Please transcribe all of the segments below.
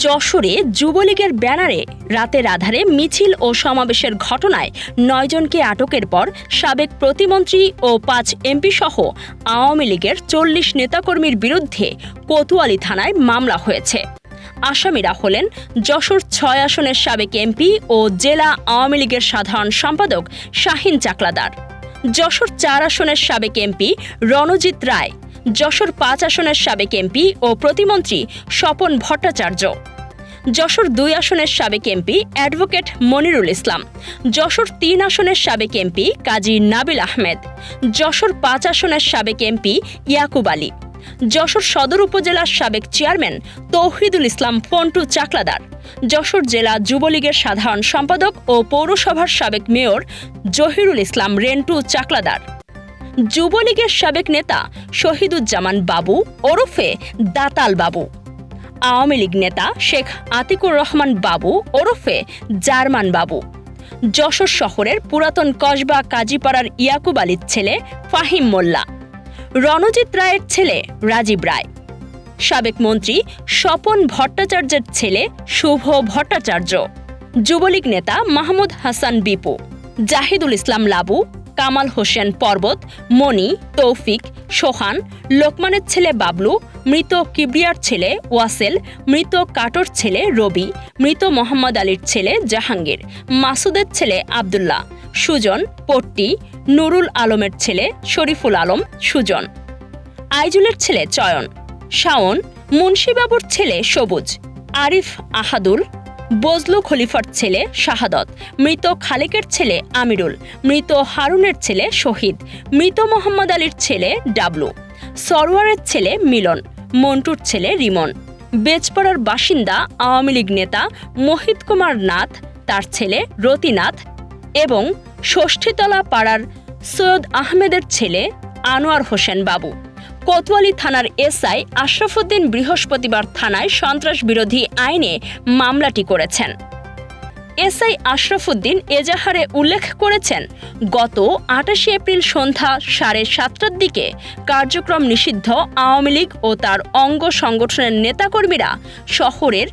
যশোরে যুবলীগের ব্যানারে রাতের আধারে মিছিল ও সমাবেশের ঘটনায় ৯ জনকে আটকের পর সাবেক প্রতিমন্ত্রী ও ৫ এমপি সহ আওয়ামী লীগের ৪০ নেতাকর্মীর বিরুদ্ধে কোতোয়ালি থানায় মামলা হয়েছে। আসামিরা হলেন যশোর ৬ আসনের সাবেক এমপি ও জেলা আওয়ামী লীগের সাধারণ সম্পাদক শাহীন চাকলাদার, যশোর ৪ আসনের সাবেক এমপি রণজিৎ রায়, যশোর ৫ আসনের সাবেক এমপি ও প্রতিমন্ত্রী স্বপন ভট্টাচার্য, যশোর ২ আসনের সাবেক এমপি অ্যাডভোকেট মনিরুল ইসলাম, যশোর ৩ আসনের সাবেক এমপি কাজী নাবিল আহমেদ, যশোর ৫ আসনের সাবেক এমপি ইয়াকুব আলী, যশোর সদর উপজেলার সাবেক চেয়ারম্যান তৌহিদুল ইসলাম পন্টু চাকলাদার, যশোর জেলা যুবলীগের সাধারণ সম্পাদক ও পৌরসভার সাবেক মেয়র জহিরুল ইসলাম রেন্টু চাকলাদার, যুবলীগের সাবেক নেতা শহীদুজ্জামান বাবু ওরফে দাতাল বাবু, আওয়ামী লীগ নেতা শেখ আতিকুর রহমান বাবু ওরফে জার্মান বাবু, যশোর শহরের পুরাতন কসবা কাজীপাড়ার ইয়াকুব আলীর ছেলে ফাহিম মোল্লা, রণজিৎ রায়ের ছেলে রাজীব রায়, সাবেক মন্ত্রী স্বপন ভট্টাচার্যের ছেলে শুভ ভট্টাচার্য, যুবলীগ নেতা মাহমুদ হাসান বিপু, জাহিদুল ইসলাম লাবু, কামাল হোসেন পর্বত, মনি, তৌফিক, সোহান, লোকমানের ছেলে বাবলু, মৃত কিবরিয়ার ছেলে ওয়াসেল, মৃত কাটোর ছেলে রবি, মৃত মোহাম্মদ আলীর ছেলে জাহাঙ্গীর, মাসুদের ছেলে আবদুল্লাহ, সুজন, পট্টি, নুরুল আলমের ছেলে শরীফুল আলম সুজন, আইজুলের ছেলে চয়ন, শাওন, মুন্সিবাবুর ছেলে সবুজ, আরিফ আহাদুল, বজলু খলিফার ছেলে শাহাদত, মৃত খালেকের ছেলে আমিরুল, মৃত হারুনের ছেলে শহীদ, মৃত মোহাম্মদ আলীর ছেলে ডাবলু, সরওয়ারের ছেলে মিলন, মন্টুর ছেলে রিমন, বেজপাড়ার বাসিন্দা আওয়ামী লীগ নেতা মোহিত কুমার নাথ, তার ছেলে রতিনাথ এবং ষষ্ঠীতলা পাড়ার সৈয়দ আহমেদের ছেলে আনোয়ার হোসেন বাবু। কোতোয়ালি থানার এসআই আশরাফুদ্দিন বৃহস্পতিবার থানায় সন্ত্রাস বিরোধী আইনে মামলাটি করেছেন। এসআই আশরাফুদ্দিন এজাহারে উল্লেখ করেছেন, গত ২৮ এপ্রিল সন্ধ্যা ৭:৩০টার দিকে কার্যক্রম নিষিদ্ধ আওয়ামী লীগ ও তার অঙ্গ সংগঠনের নেতাকর্মীরা শহরের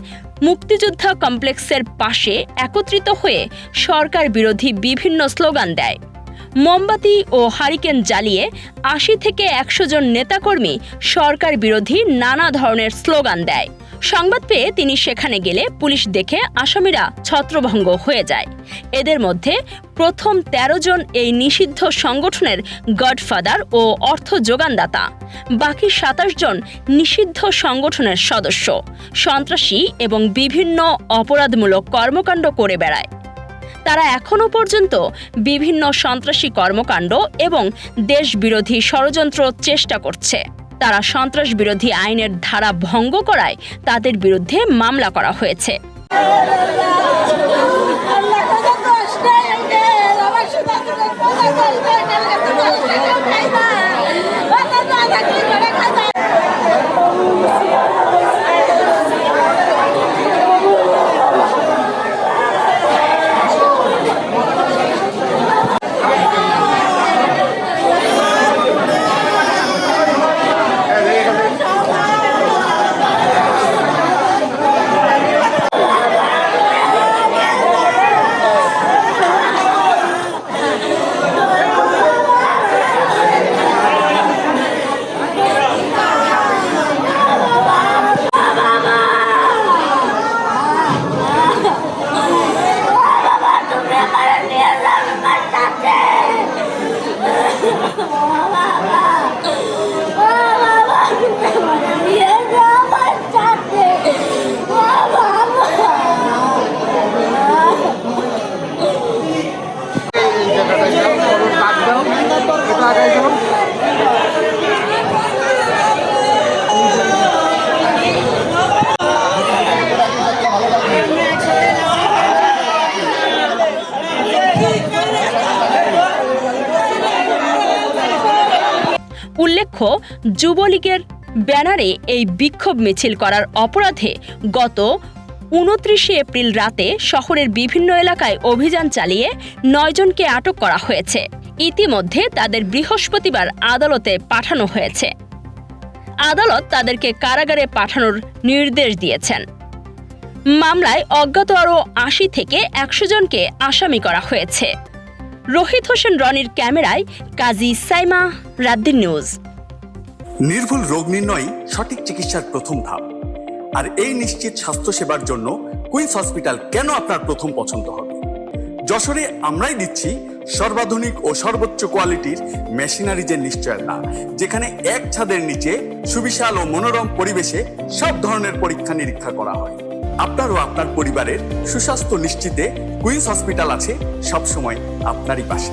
মুক্তিযোদ্ধা কমপ্লেক্সের পাশে একত্রিত হয়ে সরকার বিরোধী বিভিন্ন স্লোগান দেয়। মোমবাতি ও হারিকেন জ্বালিয়ে ৮০ থেকে ১০০ জন নেতাকর্মী সরকার বিরোধী নানা ধরনের স্লোগান দেয়। সংবাদ পেয়ে তিনি সেখানে গেলে পুলিশ দেখে আসামিরা ছত্রভঙ্গ হয়ে যায়। এদের মধ্যে প্রথম ১৩ জন এই নিষিদ্ধ সংগঠনের গডফাদার ও অর্থ যোগানদাতা, বাকি ২৭ জন নিষিদ্ধ সংগঠনের সদস্য, সন্ত্রাসী এবং বিভিন্ন অপরাধমূলক কর্মকাণ্ড করে বেড়ায়। তারা এখনও পর্যন্ত বিভিন্ন সন্ত্রাসী কর্মকাণ্ড এবং দেশবিরোধী ষড়যন্ত্র চেষ্টা করছে। তারা সন্ত্রাস বিরোধী আইনের ধারা ভঙ্গ করায় তাদের বিরুদ্ধে মামলা করা হয়েছে। উল্লেখ্য, যুবলীগের ব্যানারে এই বিক্ষোভ মিছিল করার অপরাধে গত ২৯ এপ্রিল রাতে শহরের বিভিন্ন এলাকায় অভিযান চালিয়ে ৯ জনকে আটক করা হয়েছে। ইতিমধ্যে তাদের বৃহস্পতিবার আদালতে পাঠানো হয়েছে। আদালত তাদেরকে কারাগারে পাঠানোর নির্দেশ দিয়েছেন। মামলায় অজ্ঞাত আরও ৮০ থেকে ১০০ জনকে আসামি করা হয়েছে। রোহিত হোসেন রনির ক্যামেরায় কাজী সাইমা, রাতদিন নিউজ। নির্ভুল রোগ নির্ণয় সঠিক চিকিৎসার প্রথম ধাপ, আর এই নিশ্চিত স্বাস্থ্যসেবার জন্য কুইন্স হসপিটাল কেন আপনার প্রথম পছন্দ হবে। যশোরে আমরাই দিচ্ছি সর্বাধুনিক ও সর্বোচ্চ কোয়ালিটির মেশিনারিজের নিশ্চয়তা, যেখানে এক ছাদের নিচে সুবিশাল ও মনোরম পরিবেশে সব ধরনের পরীক্ষা নিরীক্ষা করা হয়। আপনার ও আপনার পরিবারের সুস্বাস্থ্য নিশ্চিতে কুইন্স হসপিটাল আছে সবসময় আপনারই পাশে।